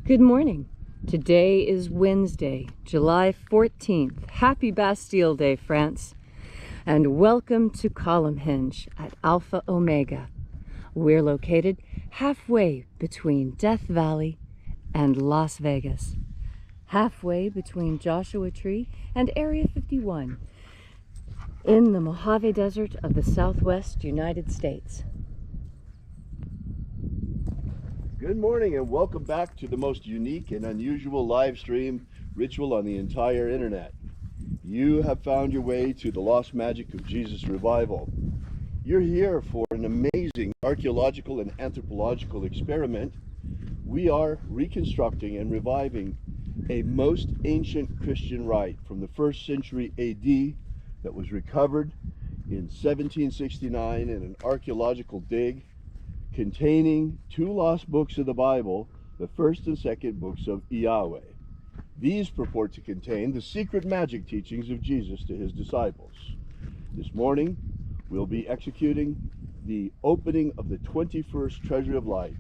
Good morning. Today is Wednesday, July 14th. Happy Bastille Day, France. And welcome to Column Hinge at Alpha Omega. We're located halfway between Death Valley and Las Vegas. Halfway between Joshua Tree and Area 51 in the Mojave Desert of the Southwest United States. Good morning and welcome back to the most unique and unusual live stream ritual on the entire internet. You have found your way to the Lost Magic of Jesus revival. You're here for an amazing archaeological and anthropological experiment. We are reconstructing and reviving a most ancient Christian rite from the 1st century AD that was recovered in 1769 in an archaeological dig containing 2 lost books of the Bible, the 1st and 2nd books of Yahweh. These purport to contain the secret magic teachings of Jesus to his disciples. This morning, we'll be executing the opening of the 21st Treasure of Light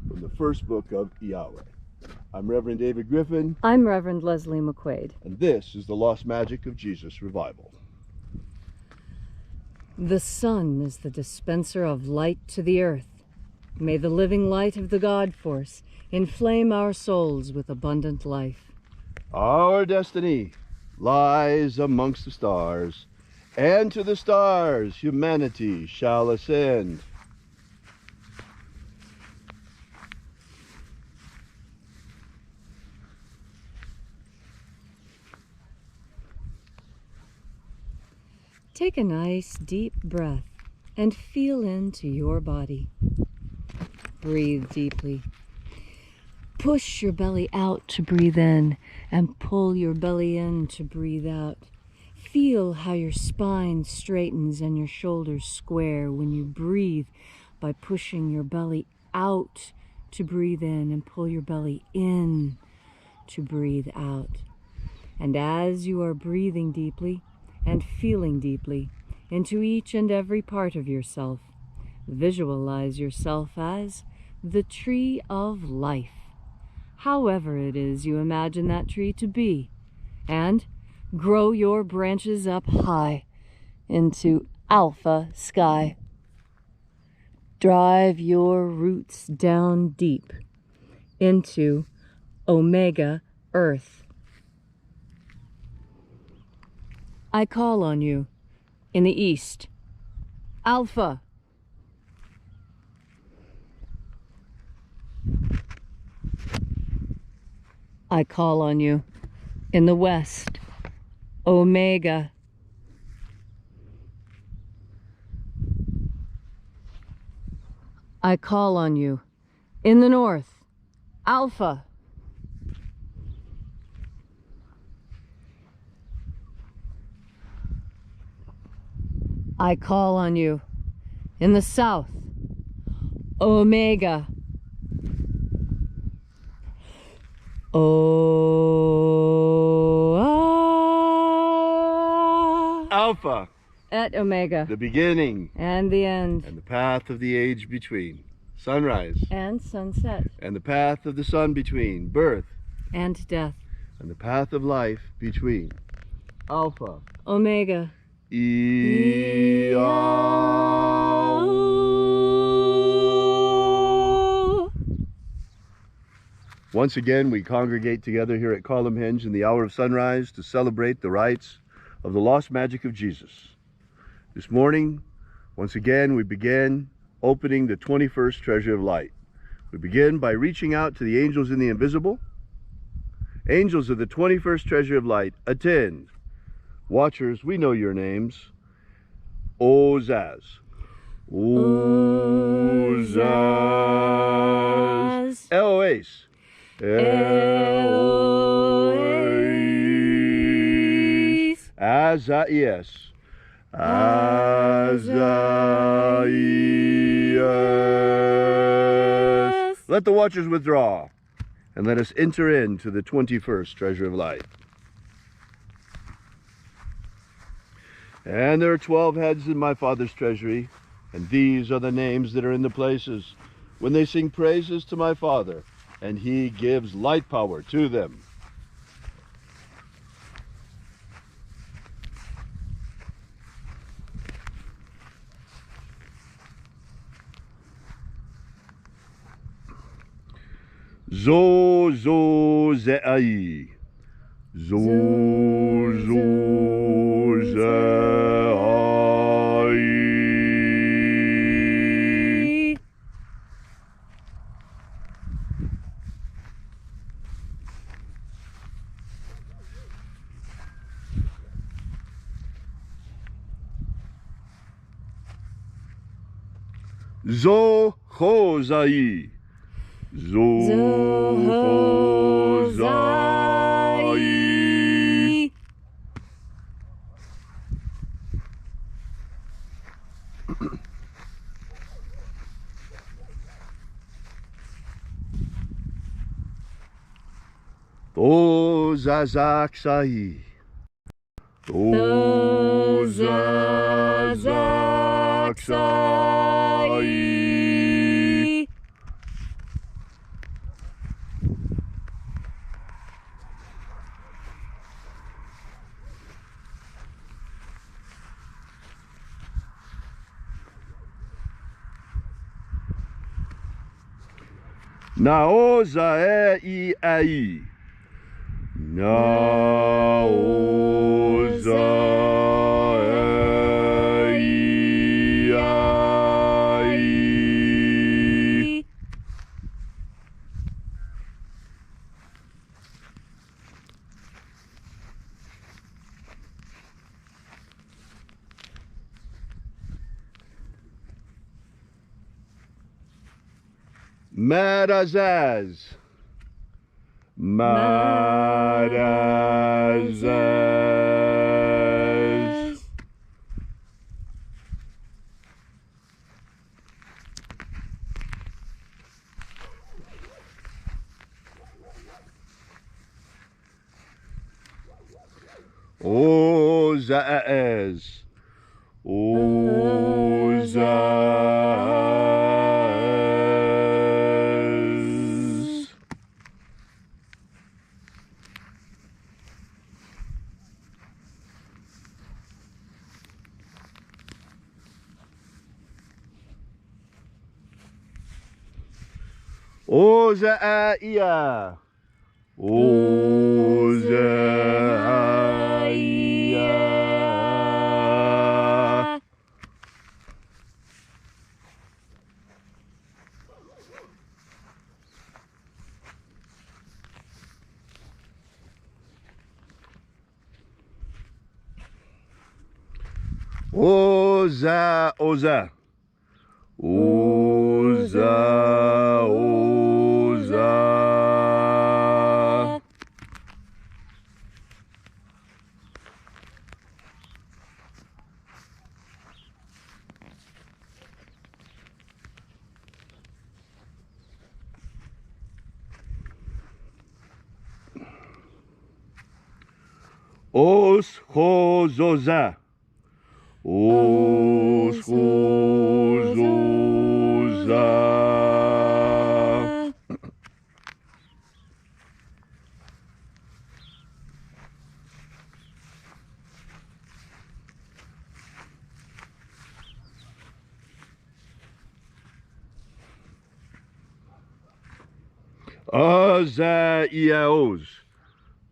from the 1st book of Yahweh. I'm Reverend David Griffin. I'm Reverend Leslie McQuaid. And this is the Lost Magic of Jesus revival. The sun is the dispenser of light to the earth. May the living light of the God Force inflame our souls with abundant life. Our destiny lies amongst the stars, and to the stars humanity shall ascend. Take a nice deep breath and feel into your body. Breathe deeply. Push your belly out to breathe in and pull your belly in to breathe out. Feel how your spine straightens and your shoulders square when you breathe by pushing your belly out to breathe in and pull your belly in to breathe out. And as you are breathing deeply and feeling deeply into each and every part of yourself, visualize yourself as the tree of life, however it is you imagine that tree to be, and grow your branches up high into alpha sky. Drive your roots down deep into omega earth. I call on you in the east, alpha. I call on you in the west, omega. I call on you in the north, alpha. I call on you in the south, omega. Alpha. At omega. The beginning. And the end. And the path of the age between. Sunrise. And sunset. And the path of the sun between. Birth. And death. And the path of life between. Alpha. Omega. Once again, we congregate together here at Column Hinge in the hour of sunrise to celebrate the rites of the lost magic of Jesus. This morning, once again, we begin opening the 21st Treasure of Light. We begin by reaching out to the angels in the invisible. Angels of the 21st Treasure of Light, attend. Watchers, we know your names. Ozaz. Ozaz. Eloise. Eloise. Azaias. Azaias. Let the watchers withdraw, and let us enter into the 21st Treasure of Light. And there are 12 heads in my Father's treasury, and these are the names that are in the places when they sing praises to my Father and he gives light power to them. Zo zo ze'ai. Zo zo ze'ai. Zo ho zai. Zo ho zai. To zazak sai. To zazak sai. Naoza e ai. Naoza e ai. Marazaz. Marazaz. Ozaaz. Ozaaz. Ozaia. Ozaia. Oza, oza. Oza, oza. Os hozoza. Os hozoza. Azaiaos.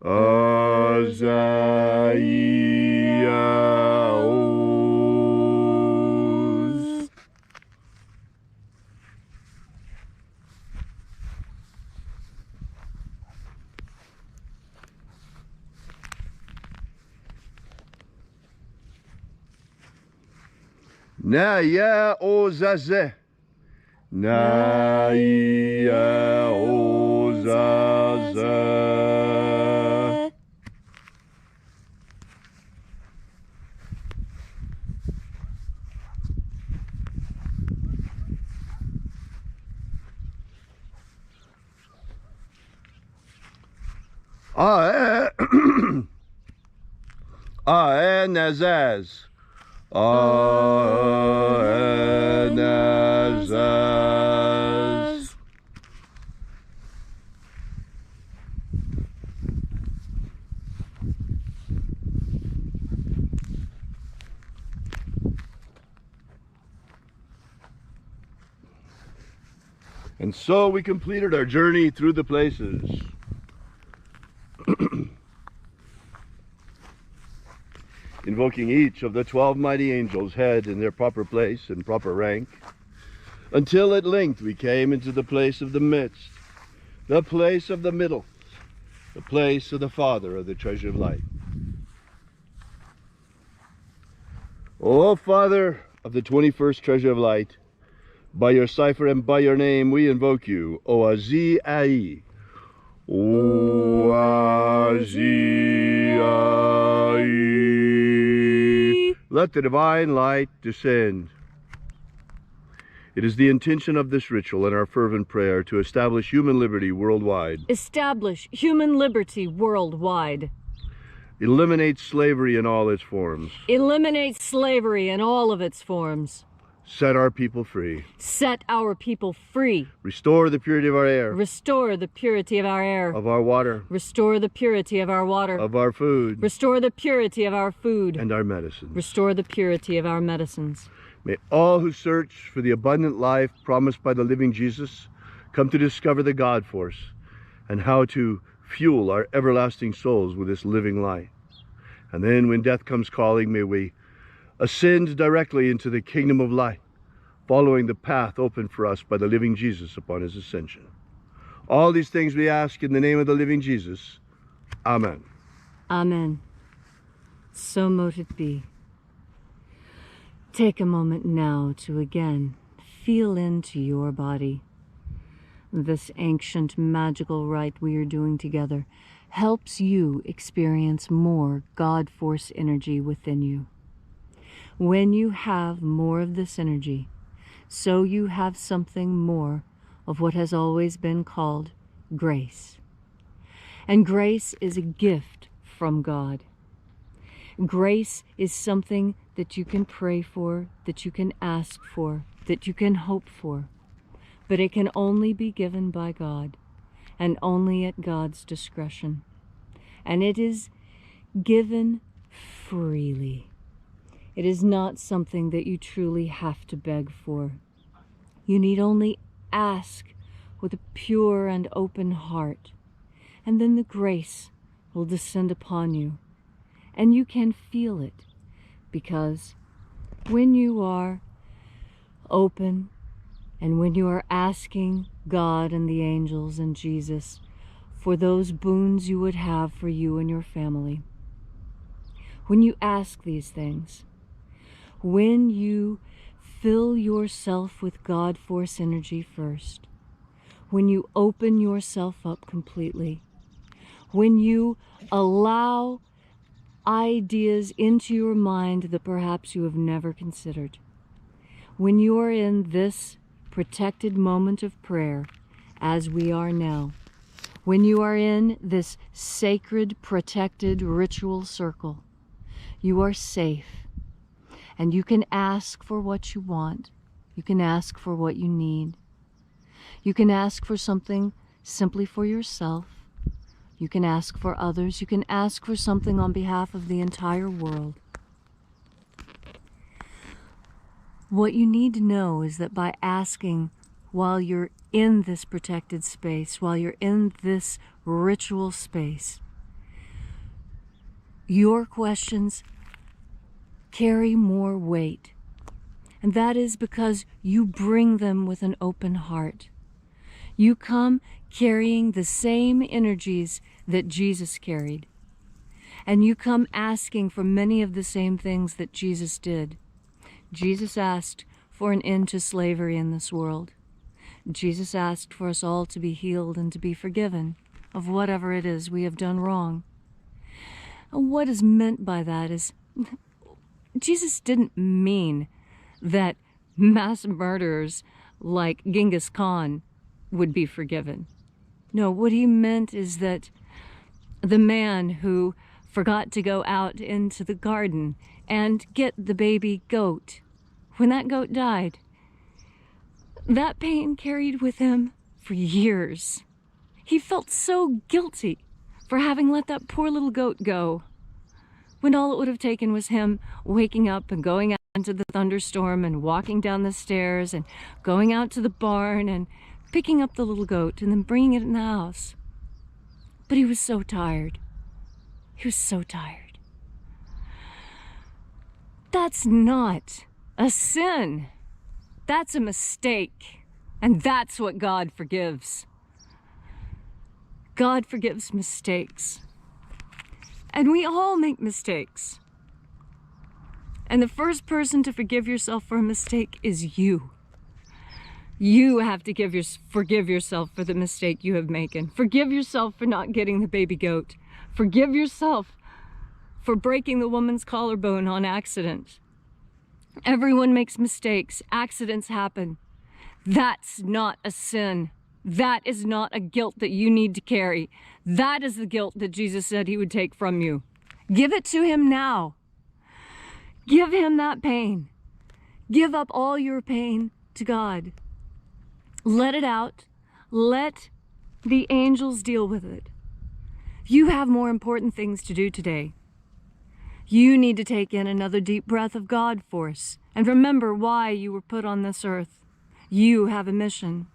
Azaiaos. Naya ozaze. Naya ozaze. Aenazaz. Aenazaz. And so we completed our journey through the places. Invoking each of the 12 mighty angels' head in their proper place and proper rank, until at length we came into the place of the midst, the place of the middle, the place of the Father of the treasure of light. O Father of the 21st treasure of light, by your cipher and by your name we invoke you, Oazi Ai. Oazi Ai. Let the divine light descend. It is the intention of this ritual and our fervent prayer to establish human liberty worldwide. Establish human liberty worldwide. Eliminate slavery in all its forms. Eliminate slavery in all of its forms. Set our people free. Set our people free. Restore the purity of our air. Restore the purity of our air. Of our water. Restore the purity of our water. Of our food. Restore the purity of our food. And our medicines. Restore the purity of our medicines. May all who search for the abundant life promised by the living Jesus come to discover the God force and how to fuel our everlasting souls with this living light. And then when death comes calling, may we ascend directly into the kingdom of light, following the path opened for us by the living Jesus upon his ascension. All these things we ask in the name of the living Jesus. Amen. Amen. So mote it be. Take a moment now to again feel into your body. This ancient magical rite we are doing together helps you experience more God force energy within you. When you have more of this energy, so you have something more of what has always been called grace. And grace is a gift from God. Grace is something that you can pray for, that you can ask for, that you can hope for. But it can only be given by God, and only at God's discretion. And it is given freely. It is not something that you truly have to beg for. You need only ask with a pure and open heart, and then the grace will descend upon you. And you can feel it, because when you are open and when you are asking God and the angels and Jesus for those boons you would have for you and your family, when you ask these things, when you fill yourself with God force energy first, when you open yourself up completely, when you allow ideas into your mind that perhaps you have never considered, when you are in this protected moment of prayer, as we are now, when you are in this sacred, protected ritual circle, you are safe. And you can ask for what you want. You can ask for what you need. You can ask for something simply for yourself. You can ask for others. You can ask for something on behalf of the entire world. What you need to know is that by asking while you're in this protected space, while you're in this ritual space, your questions carry more weight. And that is because you bring them with an open heart. You come carrying the same energies that Jesus carried. And you come asking for many of the same things that Jesus did. Jesus asked for an end to slavery in this world. Jesus asked for us all to be healed and to be forgiven of whatever it is we have done wrong. And what is meant by that is, Jesus didn't mean that mass murderers like Genghis Khan would be forgiven. No, what he meant is that the man who forgot to go out into the garden and get the baby goat, when that goat died, that pain carried with him for years. He felt so guilty for having let that poor little goat go, when all it would have taken was him waking up and going out into the thunderstorm and walking down the stairs and going out to the barn and picking up the little goat and then bringing it in the house. But he was so tired. He was so tired. That's not a sin. That's a mistake. And that's what God forgives. God forgives mistakes. And we all make mistakes. And the first person to forgive yourself for a mistake is you. You have to forgive yourself for the mistake you have made. Forgive yourself for not getting the baby goat. Forgive yourself for breaking the woman's collarbone on accident. Everyone makes mistakes. Accidents happen. That's not a sin. That is not a guilt that you need to carry. That is the guilt that Jesus said he would take from you. Give it to him now. Give him that pain. Give up all your pain to God. Let it out. Let the angels deal with it. You have more important things to do today. You need to take in another deep breath of God force and remember why you were put on this earth. You have a mission.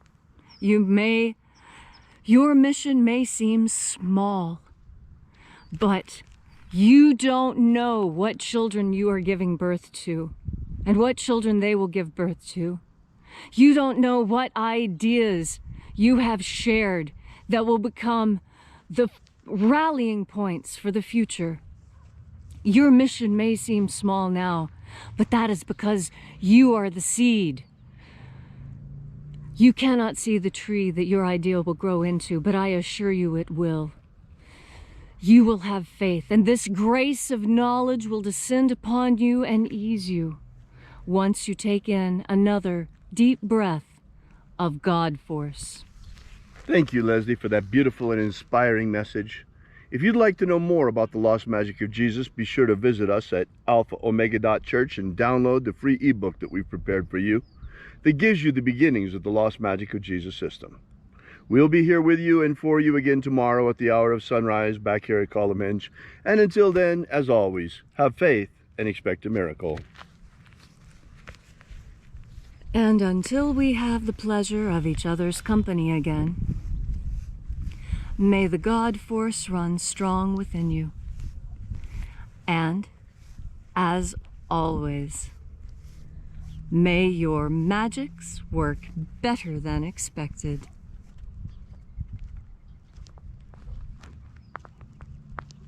Your mission may seem small, but you don't know what children you are giving birth to and what children they will give birth to. You don't know what ideas you have shared that will become the rallying points for the future. Your mission may seem small now, but that is because you are the seed. You cannot see the tree that your idea will grow into, but I assure you it will. You will have faith, and this grace of knowledge will descend upon you and ease you once you take in another deep breath of God force. Thank you, Leslie, for that beautiful and inspiring message. If you'd like to know more about the lost magic of Jesus, be sure to visit us at alphaomega.church and download the free ebook that we've prepared for you that gives you the beginnings of the lost magic of Jesus system. We'll be here with you and for you again tomorrow at the hour of sunrise back here at Column Hinge. And until then, as always, have faith and expect a miracle. And until we have the pleasure of each other's company again, may the God force run strong within you. And, as always, may your magics work better than expected.